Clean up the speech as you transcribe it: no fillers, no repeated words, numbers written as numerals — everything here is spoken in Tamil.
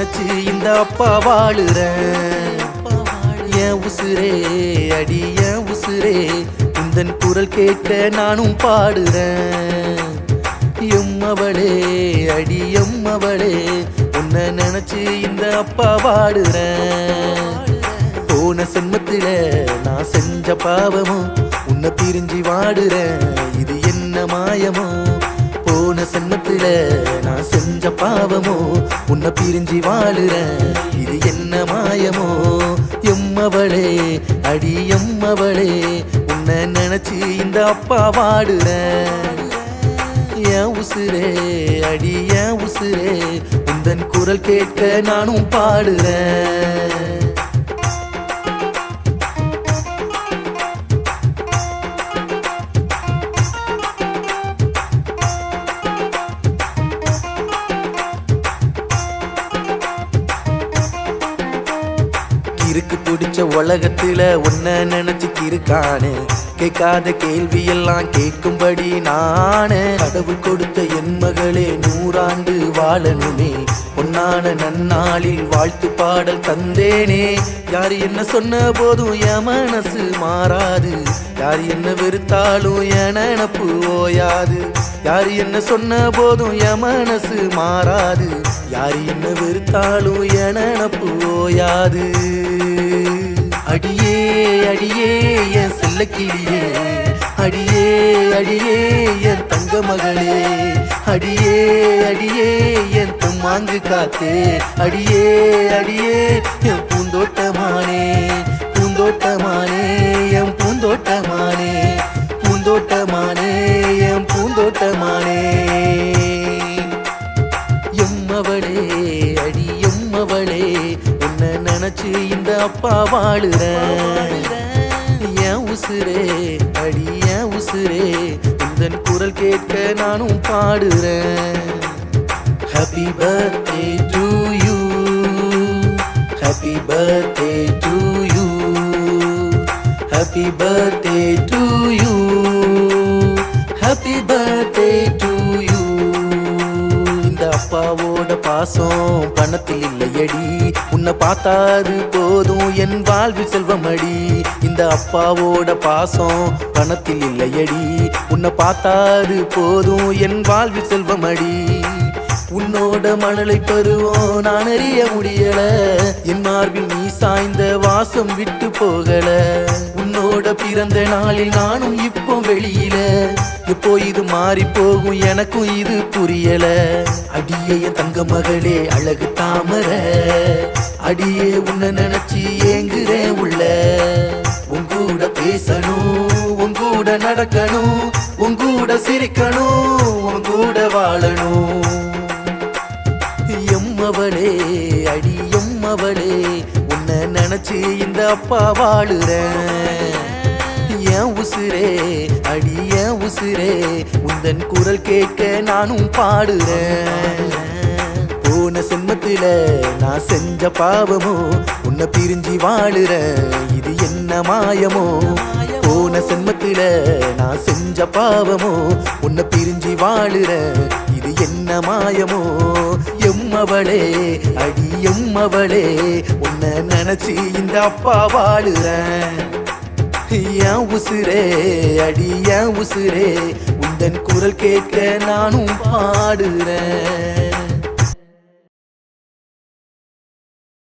நினைச்சு இந்த அப்பா வாழுறேன். என் உசுரே அடி என் உசுரே உந்தன் குரல் கேட்க நானும் பாடுறேன். எம்மவளே அடி எம்மவளே உன்னை நினைச்சு இந்த அப்பா வாடுறேன். போன சென்மத்தில நான் செஞ்ச பாவமோ உன்னை பிரிஞ்சு வாடுறேன். இது என்ன மாயமோ? போன சென்மத்தில நான் செஞ்ச பாவமோ உன்னை பிரிஞ்சு வாழுறேன். இது என்ன மாயமோ? எம்மவளே அடி எம்மவளே உன்னை நினைச்சு இந்த அப்பா வாடுறேன். என் உசுரே அடி என் உசுரே உந்தன் குரல் கேட்க நானும் பாடுறேன். இருக்கு பிடிச்ச உலகத்துல உன்னை நினைச்சு இருக்கானே. கேட்காத கேள்வி எல்லாம் கேட்கும்படி நானே. கடவுள் கொடுத்த என் மகளே 100 ஆண்டு வாழணுமே. பொன்னான நன்னாளில் வாழ்த்து பாடல் தந்தேனே. யாரு என்ன சொன்ன போதும் என் மனசு மாறாது. யாரு என்ன வெறுத்தாலும் என் நினப்பு ஓயாது. யாரு என்ன சொன்ன போதும் என் மனசு மாறாது. யாரு என்ன வெறுத்தாலும் என் நினப்பு ஓயாது. அடியே அடியே என் செல்ல கிளியே, அடியே அடியே என் தங்க மகளே, அடியே அடியே என் தும்மாங்கு காத்தே, அடியே அடியே என் பூந்தோட்டமானே, பூந்தோட்டமானே என் பூந்தோட்டமானே, பூந்தோட்டமானே என் பூந்தோட்டமானே. எம்மவளே அடி எம்மவளே உன்னை நினைச்சு இந்த அப்பா வாழுறேன். என் உசுரே அடி என் உசுரே உந்தன் குரல் கேட்க நானும் பாடுறேன். Happy birthday to you, happy birthday to you, happy birthday to you, happy birthday to you. இந்த அப்பாவோட பாசம் பணத்தில் இல்லையடி. உன்னை பார்த்தாது போதும் என் வாழ்வில் செல்வமடி. இந்த அப்பாவோட பாசம் பணத்தில் இல்லையடி. உன்னை பார்த்தாது போதும் என் வாழ்வில் செல்வமடி. உன்னோட மணலை பருவோம் நான் அறிய முடியல. என் மார்பில் நீ சாய்ந்த வாசம் விட்டு போகல. உன்னோட பிறந்த நாளில் நானும் இப்போ வெளியில. இப்போ இது மாறி போகும் எனக்கும் இது புரியல. அடியே என் தங்க மகளே அழகு தாமர, அடியே உன்னை நினைச்சு ஏங்குறேன் உள்ள. உங்கூட பேசணும், உங்கூட நடக்கணும், உங்கூட சிரிக்கணும், உங்கூட வாழணும். எம்மவளே அடி எம்மவளே உன்னை நினைச்சு இந்த அப்பா வாழுறேன். என் உசுரே அடி என் உசுரே உந்தன் குரல் கேட்க நானும் பாடுறேன். போன சென்மத்தில நான் செஞ்ச பாவமோ உன்னை பிரிஞ்சு வாழுறேன். இது என்ன மாயமோ? போன சென்மத்தில நான் செஞ்ச பாவமோ உன்னை பிரிஞ்சு வாழுறேன். இது என்ன மாயமோ? எம்மவளே அடி எம்மவளே உன்னை நினைச்சு இந்த அப்பா வாழுறேன். என் உசுரே அடி என் உசுரே உந்தன் குரல் கேட்க நானும் பாடுறேன்.